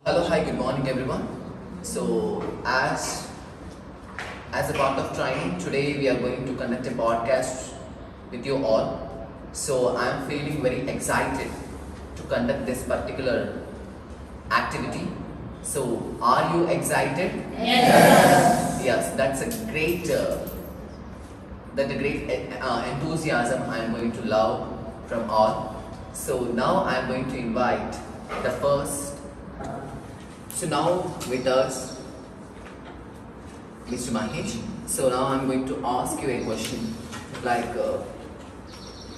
Hello, hi, good morning everyone. So as a part of training, today we are going to conduct a podcast with you all. So I am feeling very excited to conduct this particular activity. So are you excited? Yes, that's a great enthusiasm I am going to love from all. So now I am going to invite the first. So now with us, Mr. Mahesh. So now I'm going to ask you a question, like,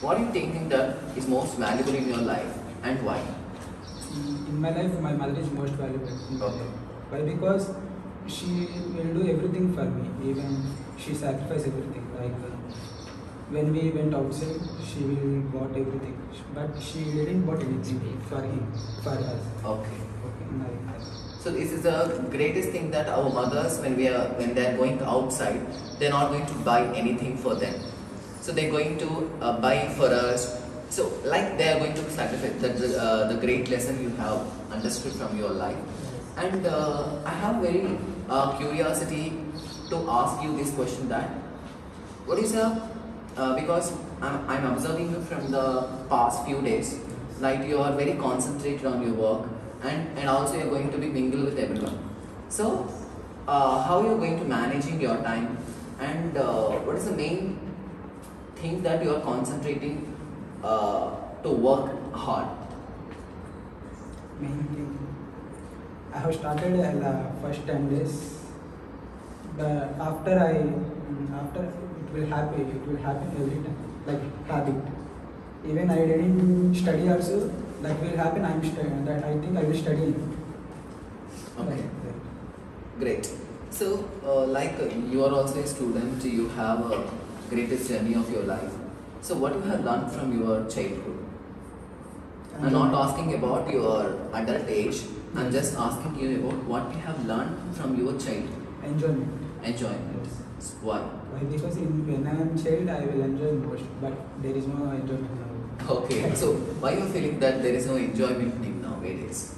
what are you thinking that is most valuable in your life and why? In my life, my mother is most valuable. Okay. Why? Because she will do everything for me. Even she sacrifice everything. When we went outside, she will bought everything. But she didn't bought anything for him, for us. Okay. Like, So this is the greatest thing that our mothers, when they are going outside, they're not going to buy anything for them. So they're going to buy for us. So like they are going to sacrifice. That's the great lesson you have understood from your life. And I have very curiosity to ask you this question, that what is because I'm observing you from the past few days, like you are very concentrated on your work, and also you're going to be mingle with everyone. So how you're going to managing your time, and what is the main thing that you are concentrating to work hard? main thing, I have started in the first 10 days. But after it will happen every time, like habit. Even I didn't study also, that will happen. I'm studying. That I think I will study. Okay. Great. So, you are also a student, you have a greatest journey of your life. So, what you have learned from your childhood? I'm not asking about your adult age. I'm just asking you about what you have learned from your childhood. Enjoyment. Enjoyment. Why? Why? Because when I am child, I will enjoy most, but there is no enjoyment now. Okay. So, why you feeling that there is no enjoyment in nowadays?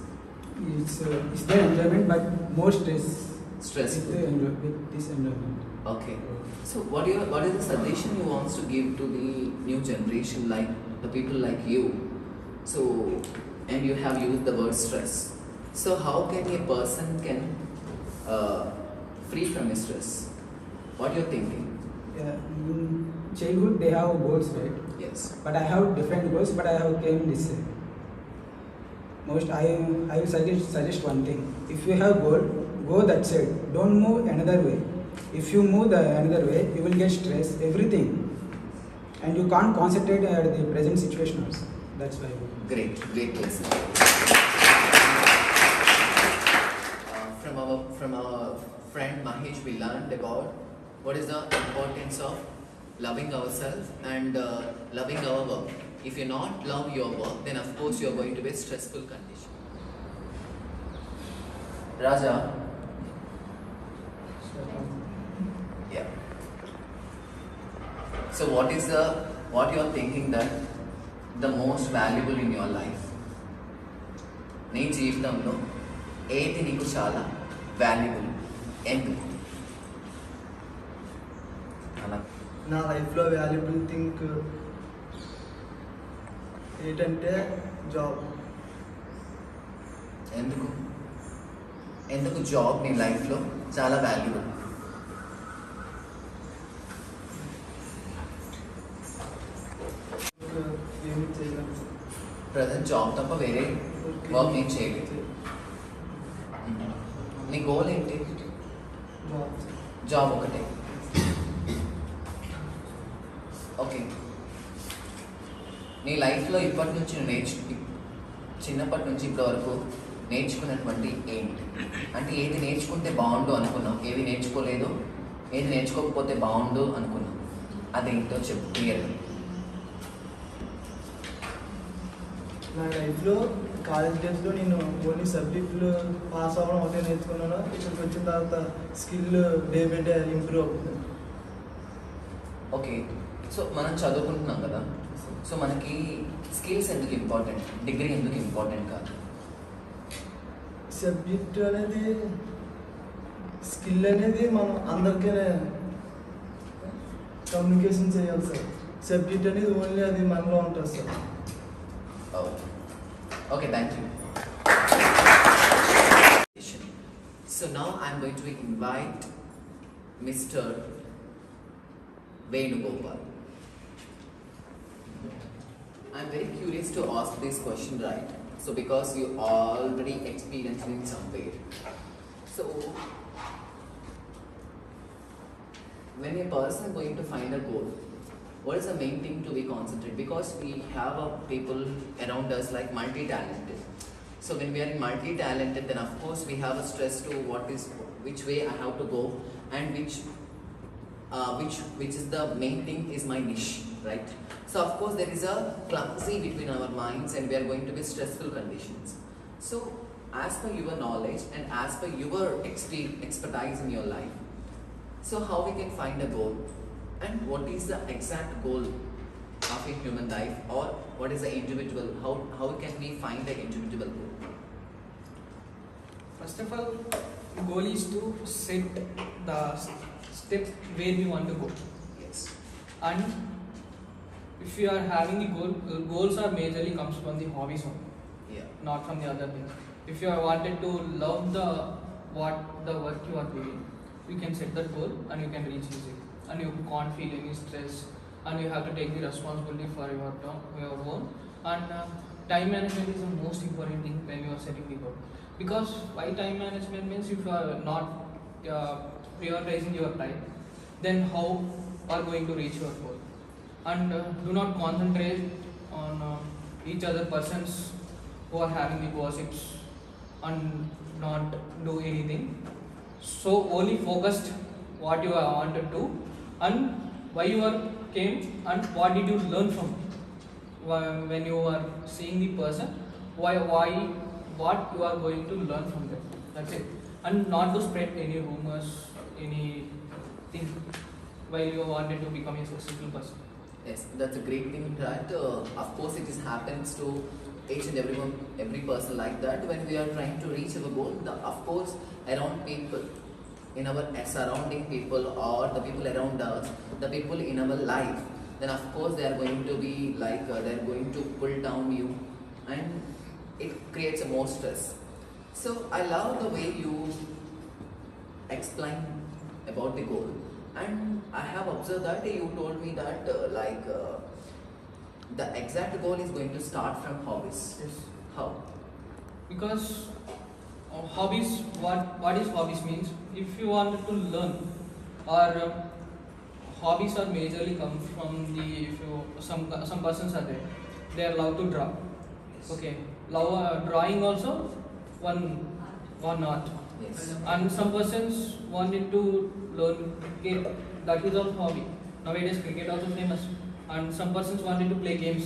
It's the enjoyment, but more stress. Stressful. With this enjoyment. Okay. So, what is the suggestion you wants to give to the new generation, like the people like you? So, and you have used the word stress. So, how can a person can free from stress? What you're thinking? In childhood, they have goals, right? Yes. But I have different goals, but I have came this way. Most I will suggest one thing. If you have goal, go that side. Don't move another way. If you move the another way, you will get stress, everything, and you can't concentrate at the present situation also. That's why. Great lesson. From our friend Mahesh, we learned about what is the importance of loving ourselves and loving our work. If you not love your work, then of course you are going to be a stressful condition. Raja. Yeah. So what you are thinking that the most valuable in your life? నీ జీవితంలో ఏది నీకు చాలా valuable, ఎందుకు? అలా నా లైఫ్లో valuable thing ఏంటంటే జాబ్. ఎందుకు జాబ్ నీ లైఫ్లో చాలా వాల్యుబుల్? ఏమి చేయలేదు. ప్రజెంట్ జాబ్ తప్ప వేరే వర్క్ ఏం చేయలేదు. నీ గోల్ ఏంటి? జాబ్. జాబ్ ఒకటే. ఓకే. నీ లైఫ్లో ఇప్పటి నుంచి చిన్నప్పటి నుంచి ఇప్పటి వరకు నేర్చుకున్నటువంటి ఏంటి? అంటే ఏది నేర్చుకుంటే బాగుండు అనుకున్నావు, ఏది నేర్చుకోలేదు, ఏది నేర్చుకోకపోతే బాగుండు అనుకున్నావు, అదేంటో చెప్పు క్లియర్గా. నా లైఫ్లో కాలేజ్ డేస్లో నేను ఓన్లీ సబ్జెక్టులు పాస్ అవ్వడం ఒకటే నేర్చుకున్నాను. ఇక్కడికి వచ్చిన తర్వాత skill day by day improve అవుతుంది. ఓకే. సో మనం చదువుకుంటున్నాం కదా, సో మనకి స్కిల్స్ ఎందుకు ఇంపార్టెంట్, డిగ్రీ ఎందుకు ఇంపార్టెంట్ కాదు? సబ్జెక్ట్ అనేది స్కిల్ అనేది మనం అందరికీ కమ్యూనికేషన్ చేయాలి సార్. సబ్జెక్ట్ అనేది ఓన్లీ అది మనలో ఉంటుంది sir. Oh. Okay, thank you. So now I'm going to invite Mr. Venugopal. I'm very curious to ask this question, right? So because you already experienced it somewhere. So when a person going to find a goal, what is the main thing to be concentrated? Because we have people around us like multi-talented. So when we are in multi-talented, then of course we have a stress to which way I have to go, and which is the main thing is my niche, right? So of course there is a clumsy between our minds, and we are going to be stressful conditions. So as per your knowledge and as per your expertise in your life, so how we can find a goal, and what is the exact goal of a human life, or what is the individual, how can we find the individual goal? First of all, goal is to set the step where we want to go. Yes. And if you are having the goals are majorly comes from the hobbies only, Yeah. not from the other things. If you are wanted to love the work you are doing, you can set that goal and you can reach it, and you can't feel any stress, and you have to take the responsibility for your own. And time management is the most important thing when you are setting the goal. Because why time management means, if you are not prioritizing your time, then how are going to reach your goal? And do not concentrate on each other persons who are having the gossips and not do anything. So only focused what you want to do, and why you are came, and what did you learn from when you are seeing the person, why what you are going to learn from them. That's it. And not to spread any rumors, anything, while you wanted to become a successful person. Yes, that's a great thing, that of course it happens to each and every person like that. When we are trying to reach our goal, of course around people, in our surrounding people, or the people around us, the people in our life, then of course they are going to be like they are going to pull down you, and it creates a more stress. So I love the way you explain about the goal, and I have observed that you told me that the exact goal is going to start from hobbies. Yes. How? Because hobbies, what is hobbies means, if you wanted to learn, or hobbies are majorly come from the, if you some persons are there, they are allowed to draw. Yes. Okay, drawing also one art. Yes. And some persons wanted to learn cricket, that is also hobby. Nowadays cricket also famous. And some persons wanted to play games,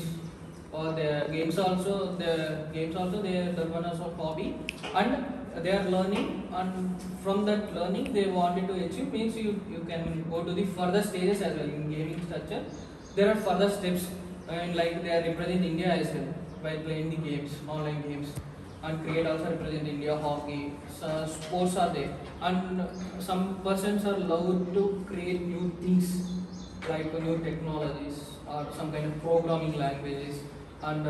or their games also that one also hobby, and they are learning, and from that learning they wanted to achieve, means you can go to the further stages as well in gaming structure. There are further steps, and like they are represent India as well by playing the games, online games. And cricket also represent India, hockey, so sports are there. And some persons are allowed to create new things, like new technologies or some kind of programming languages, and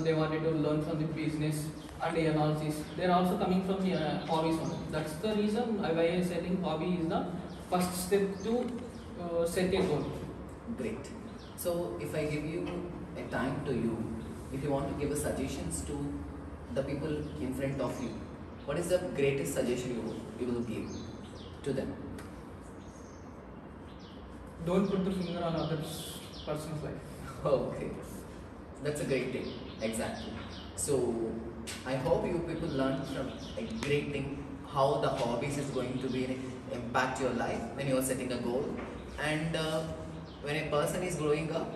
they wanted to learn from the business and the analysis. They are also coming from the hobbies only. That's the reason why I think hobby is the first step to set a goal. Great. So if I give you a time to you, if you want to give a suggestions to the people in front of you, what is the greatest suggestion you will give to them? Don't put the finger on other person's life. Okay, that's a great thing. Exactly. So I hope you people learn from a great thing, how the hobbies is going to be impact your life when you are setting a goal, and when a person is growing up,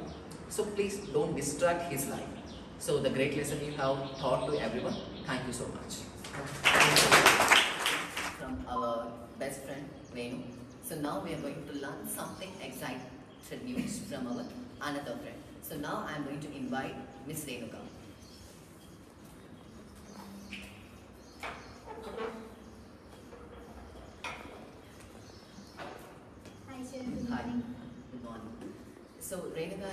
so please don't distract his life. So the great lesson you have taught to everyone. Thank you so much. From our best friend Venu. So now we are going to learn something exciting news from our another friend. So now I am going to invite Miss Renuka. So Renuka,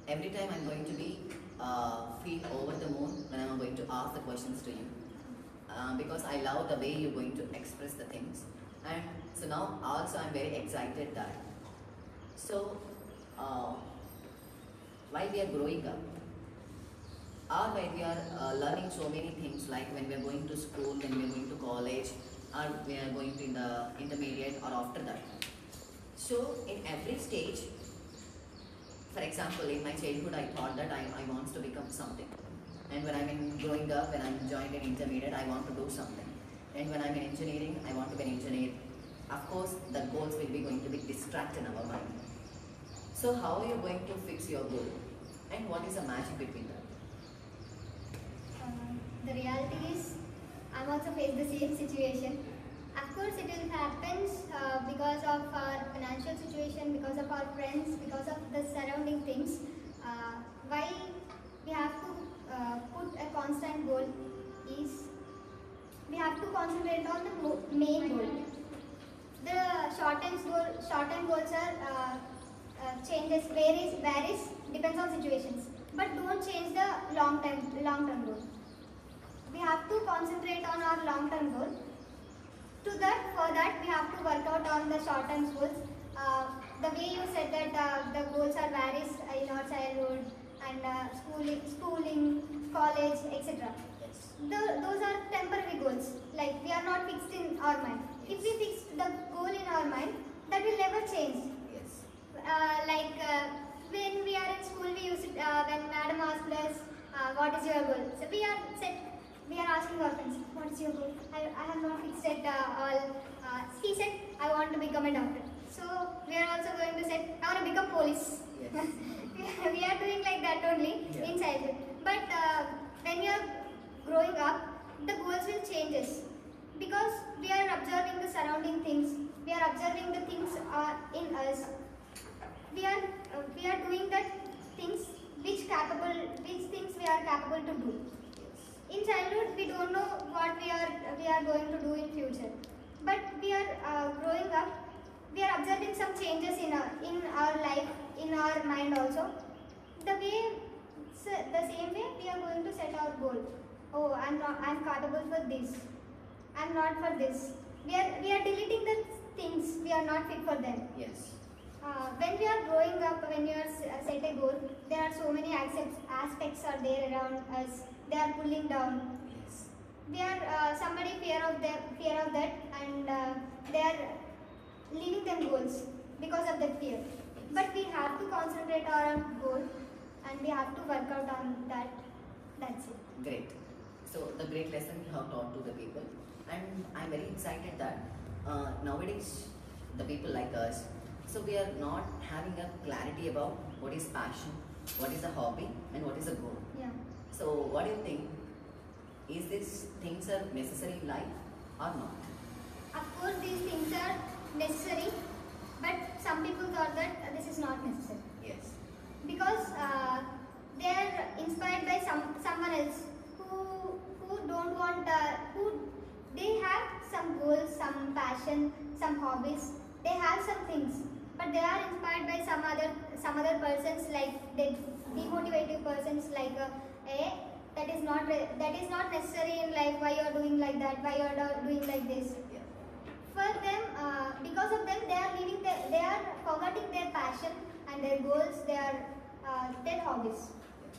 every time I'm going to be feel over the moon when I'm going to ask the questions to you, because I love the way you're going to express the things, and so now also I'm very excited that. So while we are growing up, or when we are learning so many things, like when we are going to school, when we are going to college, or we are going to in the intermediate or after that. So in every stage, for example, in my childhood, I thought that I want to become something. And when I'm in growing up, when I'm joined in intermediate, I want to do something. And when I'm in engineering, I want to be an engineer. Of course, the goals will be going to be distract in our mind. So how are you going to fix your goal? And what is the magic between that? The reality is, I'm also faced the same situation. Of course, it will happen because of our financial situation, because of our friends, because of the surrounding things. Why we have to put a constant goal is we have to concentrate on the main goal. The short-term goals are changes, varies, depends on situations. But don't change the long-term goal. We have to concentrate on our long-term goal. For that, we have to work out on the short-term goals. The way you said that the goals are varies in our childhood and schooling, college, etc. Those are temporary goals. Like we are not fixed in our mind. If we fix the goal in our mind, that will never change. Yes. When we are in school, we used when madam asked us, "What is your goal?" So we are asking our friends, "What is your goal?" I have not fixed it all. He said, "I want to become a doctor." So we are also going to say, "I want to become police." Yes. We are doing like that only in childhood. But when you are growing up, the goals will changes because we are observing the surrounding things. We are observing the things in us. We are doing the things which things we are capable to do. In childhood, we don't know what we are going to do in future. But we are growing up. We are observing some changes in our life, in our mind also. The same way we are going to set our goal. Oh, I'm capable for this. I'm not for this. We are deleting the things we are not fit for them. Yes. When we are growing up, when you are set a goal, there are so many aspects are there around us. They are pulling down. Yes. We are somebody fear of that, and they are leaving them goals because of that fear. But we have to concentrate on our goal, and we have to work out on that. That's it. Great. So the great lesson you have taught to the people, and I'm very excited that nowadays the people like us, so we are not having a clarity about what is passion, what is a hobby, and what is a goal. Yeah. So what do you think? Is these things are necessary in life or not? Of course, these things are necessary, but some people thought that this is not necessary Yes. because they are inspired by someone else who don't want who they have some goals, some passion, some hobbies. They have some things, but they are inspired by some other persons, like they demotivative persons, like that is not necessary in life. Why you are doing like that? Why you are doing like this? Yeah. For them, because of them, they are forgetting their passion and their goals, their hobbies. Yes.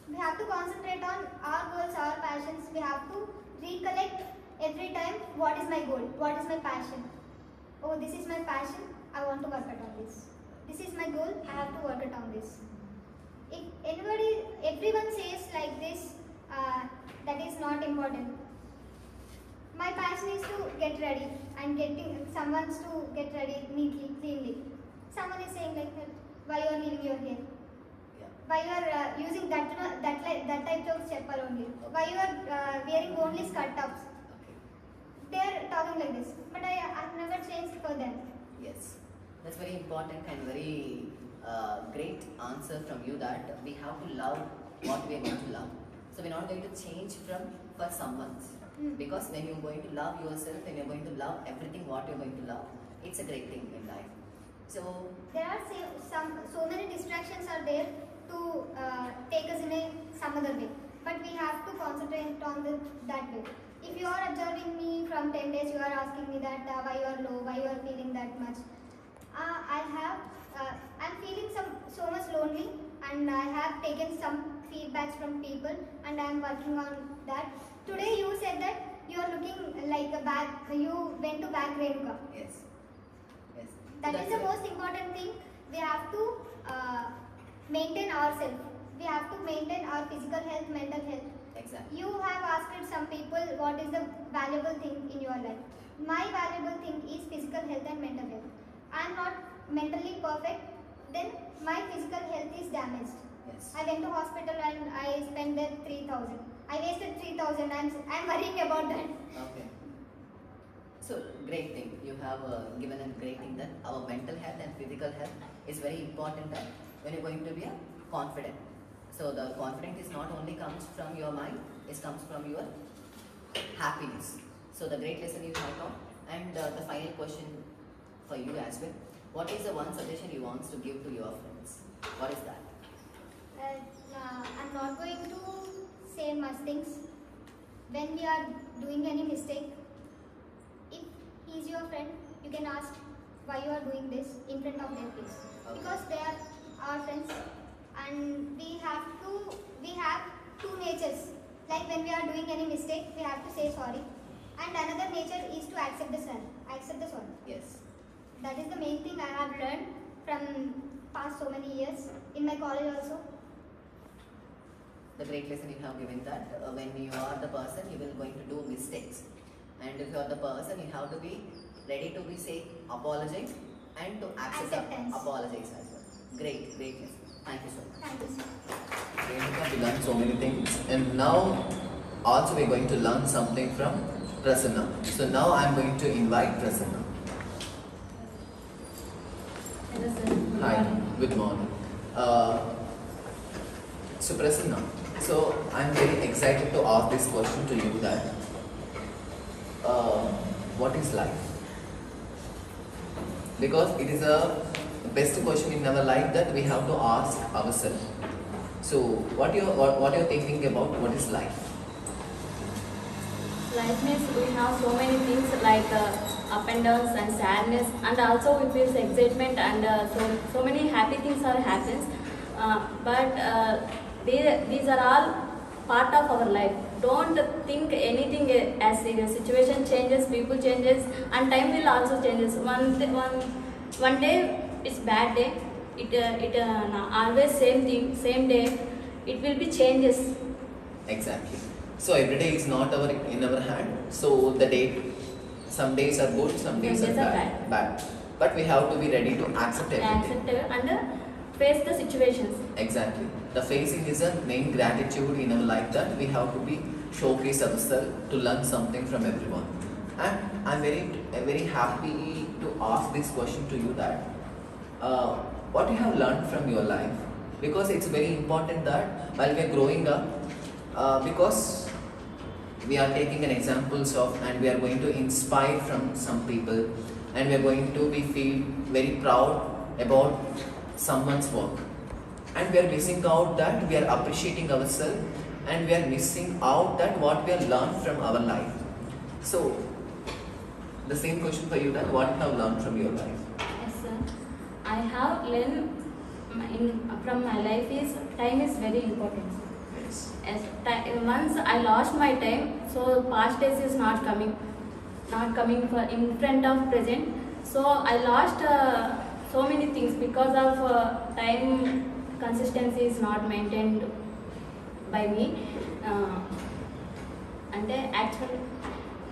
We have to concentrate on our goals, our passions. We have to recollect every time what is my goal, what is my passion. Oh, this is my passion, I want to work it on this. This is my goal, I have to work it on this. If everyone says like this, that is not important. My passion is to get ready and someone's to get ready neatly, cleanly. Someone is saying like, why you are leaving your hair? Yeah. Why you are using that type of chappal only? Why you are wearing only skirt tops? Okay. They are talking like this, but I have never changed for them. Yes. That's very important and very great answer from you, that we have to love what we are going to love. So we're not going to change for someone's. Because when you're going to love yourself, when you're going to love everything what you're going to love, it's a great thing in life. So there are so many distractions are there to take us in some other way, but we have to concentrate on that way. If you are observing me from 10 days, you are asking me that why you are low, why you are feeling that much. I'm feeling so much lonely, and I have taken some feedbacks from people, and I am working on that. Today you said that you are looking like a bag. You went to bag Renuka. yes, yes. That That's is the it. most important thing. We have to maintain ourselves. We have to maintain our physical health, mental health. Exactly. You have asked some people what is the valuable thing in your life. My valuable thing is physical health and mental health. I am not mentally perfect, then my physical health is damaged. Yes. I went to hospital and I spent there 3,000. I wasted 3,000. I'm worrying about that. Okay. So great thing. You have given a great thing that our mental health and physical health is very important that when you're going to be confident. So the confidence is not only comes from your mind, it comes from your happiness. So the great lesson you have taught. And the final question for you as well. What is the one suggestion you want to give to your friends? What is that? I'm not going to say much things. When we are doing any mistake, if he is your friend, you can ask why you are doing this in front of their face. Okay. Because they are our friends, and we have two natures. Like when we are doing any mistake, we have to say sorry. And another nature is to accept the sorry. Yes. That is the main thing I have learned from past so many years in my college also. The great lesson you have given that when you are the person, you will going to do mistakes, and if you are the person, you have to be ready to be say apologize and to accept the Acceptance. apologize as well. Great lesson. Thank you so much. Thank you, sir. We learned so many things, and now also we are going to learn something from Prasanna. So now I am going to invite Prasanna. Hello sir. Hi, good morning. So Prasanna, so I'm very excited to ask this question to you that what is life? Because it is a best question in our life that we have to ask ourselves. So what you're thinking about what is life? Life means we have so many things like up and downs and sadness, and also we feel excitement, and so many happy things are happens. But these are all part of our life. Don't think anything as serious. Situation changes, people changes, and time will also changes. One day it's bad day. It always same thing, same day. It will be changes. Exactly. So every day is not in our hand. So the day, some days are good, some days are bad. But we have to be ready to accept everything. Accept and face the situations. Exactly. The facing is a main gratitude in our life that we have to be showcase ourselves to learn something from everyone. And I'm very happy to ask this question to you that what you have learned from your life, because it's very important that while we are growing up, because we are taking an examples of and we are going to inspire from some people, and we are going to be feel very proud about someone's work, and we are missing out that we are appreciating ourselves, and we are missing out that what we have learned from our life. So the same question for you, that what you have learned from your life? Yes, sir. I have learned from my life is time is very important. Yes. Once I lost my time, so past days is not coming for in front of present. So I lost so many things because of time consistency is not maintained by me. అంటే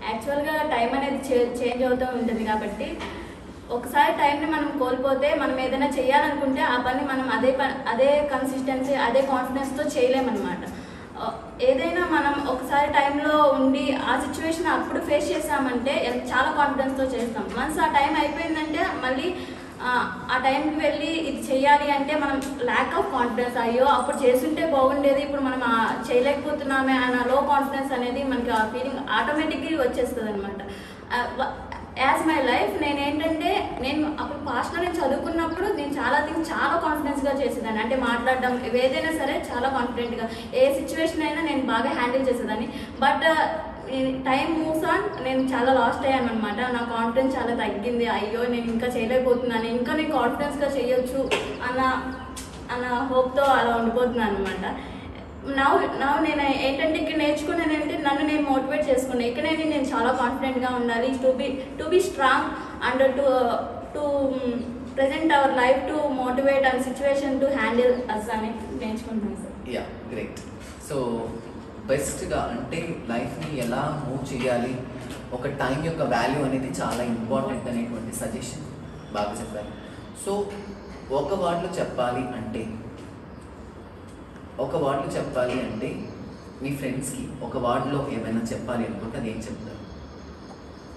యాక్చువల్గా time అనేది change అవుతూ ఉంటుంది కాబట్టి ఒకసారి టైంని మనం కోల్పోతే మనం ఏదైనా చేయాలనుకుంటే ఆ పని మనం అదే కన్సిస్టెన్సీ అదే కాన్ఫిడెన్స్తో చేయలేమన్నమాట. ఏదైనా మనం ఒకసారి టైంలో ఉండి ఆ సిచ్యువేషన్ అప్పుడు ఫేస్ చేసామంటే చాలా కాన్ఫిడెన్స్తో చేస్తాం. వన్స్ ఆ టైం అయిపోయిందంటే మళ్ళీ ఆ టైంకి వెళ్ళి ఇది చేయాలి అంటే మనం ల్యాక్ ఆఫ్ కాన్ఫిడెన్స్, అయ్యో అప్పుడు చేస్తుంటే బాగుండేది, ఇప్పుడు మనం చేయలేకపోతున్నామే అన్న లో కాన్ఫిడెన్స్ అనేది మనకి ఆ ఫీలింగ్ ఆటోమేటిక్గా వచ్చేస్తుంది అనమాట. యాజ్ మై లైఫ్ నేను అప్పుడు పాస్ట్లో నేను చదువుకున్నప్పుడు నేను చాలా థింగ్స్ చాలా కాన్ఫిడెన్స్గా చేసేదాన్ని. అంటే మాట్లాడడం ఏదైనా సరే చాలా కాన్ఫిడెంట్గా, ఏ సిచ్యువేషన్ అయినా నేను బాగా హ్యాండిల్ చేసేదాన్ని. బట్ టైం మూవ్స్ ఆన్, నేను చాలా లాస్ట్ అయ్యాను అనమాట. నా కాన్ఫిడెన్స్ చాలా తగ్గింది. అయ్యో నేను ఇంకా చేయలేకపోతున్నాను, ఇంకా నేను కాన్ఫిడెన్స్గా చేయొచ్చు అన్న హోప్తో అలా ఉండిపోతున్నాను అనమాట. నా నేను ఏంటంటే ఇక్కడ నేర్చుకున్నాను అంటే నన్ను నేను మోటివేట్ చేసుకున్నాను. ఇక్కడ నేను చాలా కాన్ఫిడెంట్గా ఉండాలి, to be strong and to present our life to motivate and situation to handle us అని నేర్చుకుంటున్నాను సార్. Yeah great. సో బెస్ట్గా అంటే లైఫ్ని ఎలా మూవ్ చేయాలి, ఒక టైం యొక్క వాల్యూ అనేది చాలా ఇంపార్టెంట్ అనేటువంటి సజెషన్ బాగా చెప్పారు. సో ఒక వార్డులో చెప్పాలి అంటే మీ ఫ్రెండ్స్కి ఒక వార్డులో ఏమైనా చెప్పాలి అనుకుంటే అది ఏం చెప్తారు?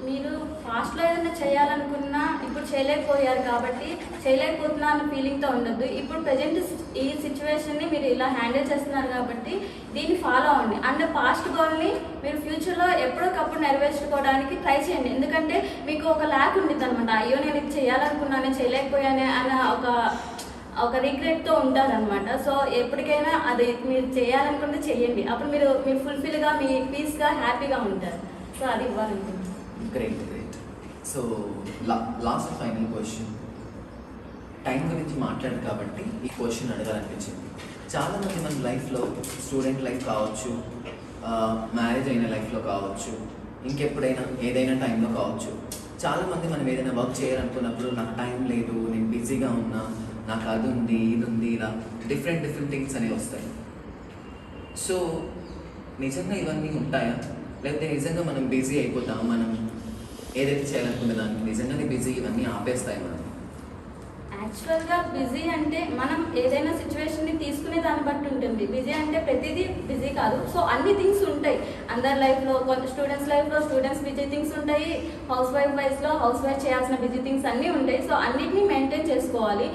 మీరు ఫాస్ట్లో ఏదైనా చేయాలనుకున్నా ఇప్పుడు చేయలేకపోయారు కాబట్టి చేయలేకపోతున్నా అన్న ఫీలింగ్తో ఉండద్దు. ఇప్పుడు ప్రజెంట్ ఈ సిచ్యువేషన్ని మీరు ఇలా హ్యాండిల్ చేస్తున్నారు కాబట్టి దీన్ని ఫాలో అవ్వండి. అండ్ పాస్ట్ గోల్ని మీరు ఫ్యూచర్లో ఎప్పటికప్పుడు నెరవేర్చుకోవడానికి ట్రై చేయండి. ఎందుకంటే మీకు ఒక ల్యాక్ ఉంటుంది అనమాట. అయ్యో నేను ఇది చేయాలనుకున్నాను చేయలేకపోయానే అన్న ఒక రిగ్రెట్తో ఉంటారనమాట. సో ఎప్పటికైనా అది మీరు చేయాలనుకుంటే చేయండి. అప్పుడు మీరు ఫుల్ఫిల్గా, మీ పీస్గా, హ్యాపీగా ఉంటారు. సో అది ఇవ్వాలనుకుంటున్నాను. Great. So last final question, time గురించి మాట్లాడారు కాబట్టి ఈ క్వశ్చన్ అడగాలనిపించింది. చాలామంది మన లైఫ్లో, స్టూడెంట్ లైఫ్ కావచ్చు, మ్యారేజ్ అయిన లైఫ్లో కావచ్చు, ఇంకెప్పుడైనా ఏదైనా టైంలో కావచ్చు, చాలామంది మనం ఏదైనా వర్క్ చేయాలనుకున్నప్పుడు నాకు టైం లేదు, నేను బిజీగా ఉన్నా, నాకు అది ఉంది ఇది ఉంది, ఇలా డిఫరెంట్ థింగ్స్ అనేవి వస్తాయి. సో నిజంగా ఇవన్నీ ఉంటాయా, లేకపోతే నిజంగా మనం బిజీ అయిపోతాం, మనం ఏదైతే చేయాలనుకునే దానికి నిజంగానే బిజీ ఇవన్నీ ఆపేస్తాయి మనం? యాక్చువల్గా బిజీ అంటే మనం ఏదైనా సిచ్యువేషన్ని తీసుకునే దాన్ని బట్టి ఉంటుంది. బిజీ అంటే ప్రతిదీ బిజీ కాదు. సో అన్ని థింగ్స్ ఉంటాయి అందరి లైఫ్లో. కొంత స్టూడెంట్స్ లైఫ్లో స్టూడెంట్స్ బిజీ థింగ్స్ ఉంటాయి, హౌస్ వైఫ్ చేయాల్సిన బిజీ థింగ్స్ అన్నీ ఉంటాయి. సో అన్నిటినీ మెయింటైన్ చేసుకోవాలి.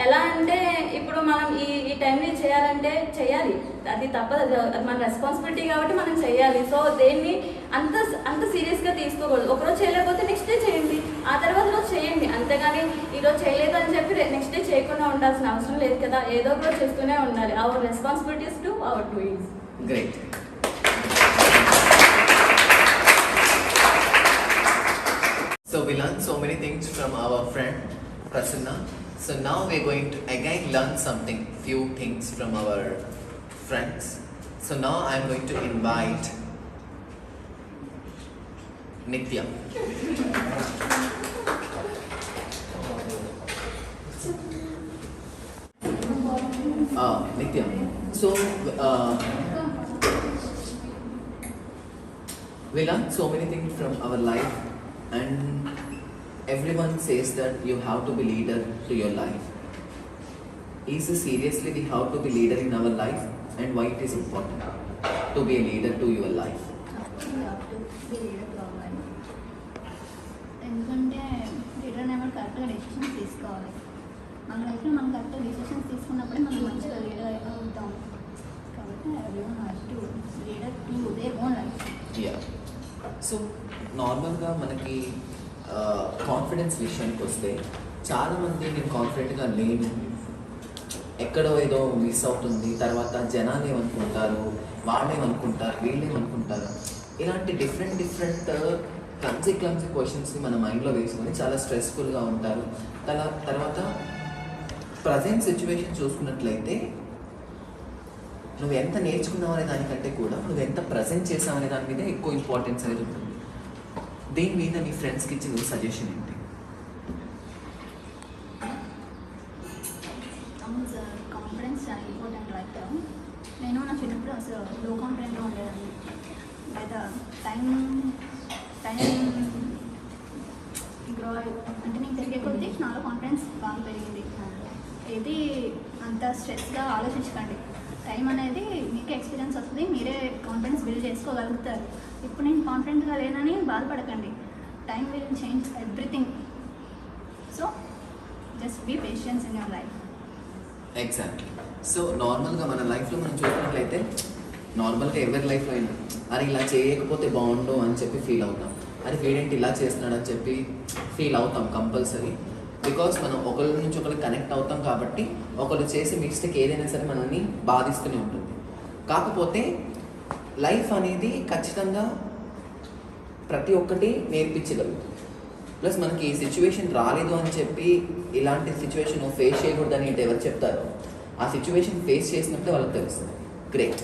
ఎలా అంటే ఇప్పుడు మనం ఈ టైంని చేయాలంటే చేయాలి, అది తప్పదు, అది మన రెస్పాన్సిబిలిటీ కాబట్టి మనం చేయాలి. సో దేన్ని అంత సీరియస్గా తీసుకోకూడదు. ఒకరోజు చేయలేకపోతే నెక్స్ట్ డే చేయండి, ఆ తర్వాత రోజు చేయండి. అంతేగాని ఈరోజు చేయలేదు అని చెప్పి నెక్స్ట్ డే చేయకుండా ఉండాల్సిన అవసరం లేదు కదా. ఏదో ఒక రోజు చేస్తూనే ఉండాలి. Our responsibilities to our doings. Great. So we learned so many things from our friend Prasanna. So now we're going to again learn few things from our friends. So now I'm going to invite Nitya. Nitya. So we learned so many things from our life, and everyone says that you have to be leader to your life. Is it seriously we have to be leader in our life, and why it is important to be a leader to your life? ఎందుకంటే leader అనేవాడు కరెక్ట్గా decisions తీసుకోవాలి. మన లైఫ్లో మనం కరెక్ట్గా decisions తీసుకున్నప్పుడే మనం మంచిగా లీడర్ అవుతాం. కాబట్టి everyone has to leader to their own life. Yeah. So నార్మల్గా మనకి కాన్ఫిడెన్స్ విషయానికి వస్తే చాలామంది నేను కాన్ఫిడెంట్గా లేను, ఎక్కడో ఏదో మిస్ అవుతుంది, తర్వాత జనాలు ఏమనుకుంటారు, వాళ్ళేమనుకుంటారు, వీళ్ళేమనుకుంటారు, ఇలాంటి డిఫరెంట్ క్లమ్సీ క్వశ్చన్స్ని మన మైండ్లో వేసుకొని చాలా స్ట్రెస్ఫుల్గా ఉంటారు. తర్వాత ప్రజెంట్ సిచ్యువేషన్ చూసుకున్నట్లయితే నువ్వు ఎంత నేర్చుకున్నావు అనే దానికంటే కూడా నువ్వు ఎంత ప్రజెంట్ చేసావు అనే దాని మీద ఎక్కువ ఇంపార్టెన్స్ అనేది ఉంటుంది. దీని మీద నీ ఫ్రెండ్స్కి ఇచ్చి నువ్వు సజెషన్ ఏంటి? కాన్ఫిడెన్స్ చాలా ఇంపార్టెంట్ లైఫ్. నేను నా చిన్నప్పుడు అసలు లో కాన్ఫిడెంట్గా ఉండేదాన్ని. లేదా టైం గ్రో అంటే నేను తిరిగే కొద్దీ నాలో కాన్ఫిడెన్స్ బాగా పెరిగింది. ఏది అంత స్ట్రెస్గా ఆలోచించకండి. టైం అనేది మీకే ఎక్స్పీరియన్స్ వస్తుంది, మీరే కాన్ఫిడెన్స్ బిల్డ్ చేసుకోగలుగుతారు. ఇప్పుడు నేను కాన్ఫిడెంట్గా లేనని బాధపడకండి. Time will change everything. So just be patience in your life. Exactly. సో నార్మల్గా మన లైఫ్లో మనం చూసినట్లయితే నార్మల్గా ఎవరి లైఫ్లో అయినా అరే ఇలా చేయకపోతే బాగుండు అని చెప్పి ఫీల్ అవుతాం, అరే వీడేంటి ఇలా చేస్తున్నాడు అని చెప్పి ఫీల్ అవుతాం కంపల్సరీ. బికాస్ మనం ఒకరి నుంచి ఒకరికి కనెక్ట్ అవుతాం కాబట్టి ఒకరు చేసే మిస్టేక్ ఏదైనా సరే మనల్ని బాధిస్తూనే ఉంటుంది. కాకపోతే లైఫ్ అనేది ఖచ్చితంగా ప్రతి ఒక్కటి నేర్పించగలుగుతుంది. ప్లస్ మనకి ఈ సిచ్యువేషన్ రాలేదు అని చెప్పి ఇలాంటి సిచ్యువేషన్ ఫేస్ చేయకూడదని ఎవరు చెప్తారో ఆ సిచ్యువేషన్ ఫేస్ చేసినప్పుడే వాళ్ళకి తెలుస్తుంది. Great.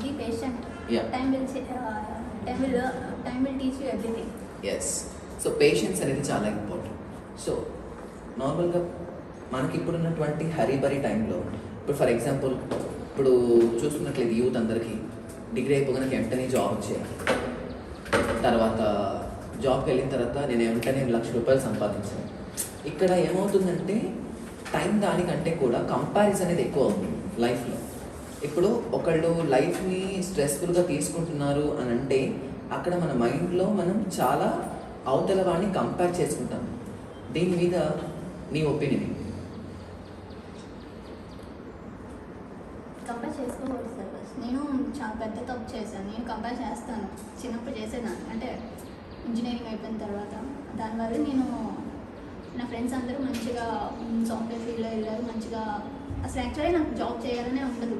Be patient. Yeah. Time will teach you everything. Yes. So patience అనేది చాలా ఇంపార్టెంట్. సో నార్మల్గా మనకి ఇప్పుడున్నటువంటి హరీబరీ టైంలో ఇప్పుడు ఫర్ ఎగ్జాంపుల్ ఇప్పుడు చూసుకున్నట్లయితే యూత్ అందరికీ డిగ్రీ అయిపోగానే వెంటనే జాబ్ వచ్చేయాలి, తర్వాత జాబ్కి వెళ్ళిన తర్వాత నేను వెంటనే ₹1,00,000 సంపాదించాను. ఇక్కడ ఏమవుతుందంటే టైం దానికంటే కూడా కంపారిజన్ అనేది ఎక్కువ అవుతుంది లైఫ్లో. ఇప్పుడు ఒకళ్ళు లైఫ్ని స్ట్రెస్ఫుల్గా తీసుకుంటున్నారు అని అంటే అక్కడ మన మైండ్లో మనం చాలా అవతల వాడిని కంపేర్ చేసుకుంటాం. దీని మీద నీ ఒపీనియన్? కంపేర్ చేసుకోకూడదు సార్. ఫస్ట్ నేను చాలా పెద్ద తప్పు చేశాను. నేను కంపేర్ చేస్తాను, చిన్నప్పుడు చేసేదాన్ని. అంటే ఇంజనీరింగ్ అయిపోయిన తర్వాత దానివల్ల నేను నా ఫ్రెండ్స్ అందరూ మంచిగా సాఫ్ట్వేర్ ఫీల్డ్లో వెళ్ళారు మంచిగా. అసలు యాక్చువల్లీ నాకు జాబ్ చేయాలనే ఉండదు,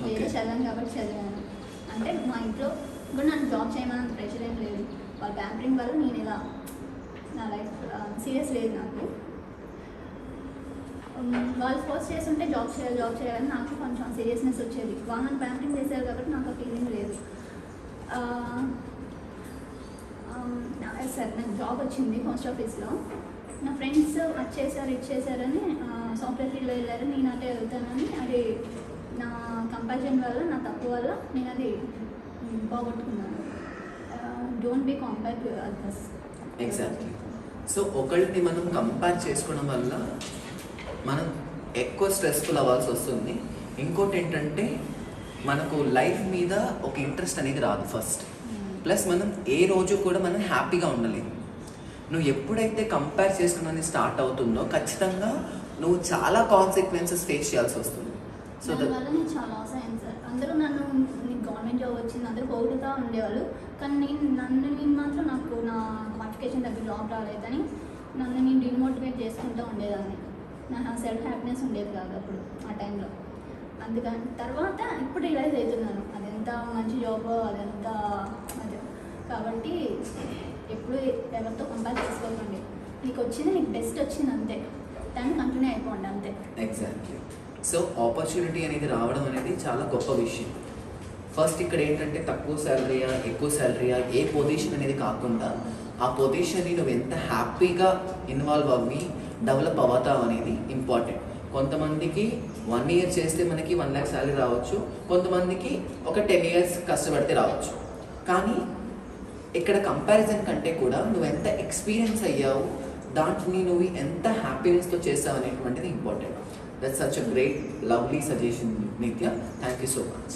వేరే చదివాను కాబట్టి చదివాను. అంటే మా ఇంట్లో కూడా నన్ను జాబ్ చేయమని ప్రెషర్ ఏం లేదు. వాళ్ళ ప్యాంపరింగ్ వల్ల నేను ఇలా నా లైఫ్ సీరియస్ లేదు నాకు. వాళ్ళు ఫోర్స్ చేస్తుంటే జాబ్ చేయాలని నాకు కొంచెం సీరియస్నెస్ వచ్చేది. వాళ్ళు నన్ను ప్యాంపరింగ్ చేశారు కాబట్టి నాకు ఆ ఫీలింగ్ లేదు. సార్ నాకు జాబ్ వచ్చింది పోస్ట్ ఆఫీస్లో. నా ఫ్రెండ్స్ అది చేశారని సాఫ్ట్వేర్ ఫీల్డ్లో వెళ్ళారు, నేను అటే వెళ్తానని. అది నా కంపారిజన్ వల్ల, నా తప్పు వల్ల నేను అది పోగొట్టుకున్నాను. Don't be compare to others. Exactly. So ఒకళ్ళని మనం కంపేర్ చేసుకోవడం వల్ల మనం ఎక్కువ స్ట్రెస్ఫుల్ అవ్వాల్సి వస్తుంది. ఇంకోటి ఏంటంటే మనకు లైఫ్ మీద ఒక ఇంట్రెస్ట్ అనేది రాదు ఫస్ట్. ప్లస్ మనం ఏ రోజు కూడా మనం హ్యాపీగా ఉండలేము. నువ్వు ఎప్పుడైతే కంపేర్ చేసుకున్నది స్టార్ట్ అవుతుందో ఖచ్చితంగా నువ్వు చాలా కాన్సిక్వెన్సెస్ ఫేస్ చేయాల్సి వస్తుంది. సో దానివల్ల నేను చాలా లాస్ అయ్యాను సార్. అందరూ నన్ను నీకు గవర్నమెంట్ జాబ్ వచ్చింది అందరూ పొగుడుతూ ఉండేవాళ్ళు, కానీ నేను మాత్రం నాకు నా క్వాలిఫికేషన్ దగ్గర జాబ్ రాలేదని నన్ను నేను డిమోటివేట్ చేసుకుంటూ ఉండేదాన్ని. నా సెల్ఫ్ హ్యాపీనెస్ ఉండేది కాదు అప్పుడు ఆ టైంలో. అందుకని తర్వాత ఇప్పుడు రియలైజ్ అవుతున్నాను అదెంత మంచి జాబ్, అదెంత అది. కాబట్టి ఎప్పుడు ఎవరితో కంపేర్ చేసుకోకండి. నీకు వచ్చింది, నీకు బెస్ట్ వచ్చింది అంతే, దాన్ని కంటిన్యూ అయిపోండి అంతే. ఎగ్జాక్ట్లీ. సో ఆపర్చునిటీ అనేది రావడం అనేది చాలా గొప్ప విషయం. ఫస్ట్ ఇక్కడ ఏంటంటే తక్కువ శాలరీయా ఎక్కువ శాలరీయా ఏ పొజిషన్ అనేది కాకుండా ఆ పొజిషన్ని నువ్వు ఎంత హ్యాపీగా ఇన్వాల్వ్ అవ్వి డెవలప్ అవుతావు అనేది ఇంపార్టెంట్. కొంతమందికి 1 year చేస్తే మనకి 1 lakh శాలరీ రావచ్చు, కొంతమందికి ఒక 10 years కష్టపడితే రావచ్చు. కానీ ఇక్కడ కంపారిజన్ కంటే కూడా నువ్వు ఎంత ఎక్స్పీరియన్స్ అయ్యావు, దాంట్ని నువ్వు ఎంత హ్యాపీనెస్తో చేసావు అనేటువంటిది important. That's such a great lovely suggestion Nitya. Thank you so much.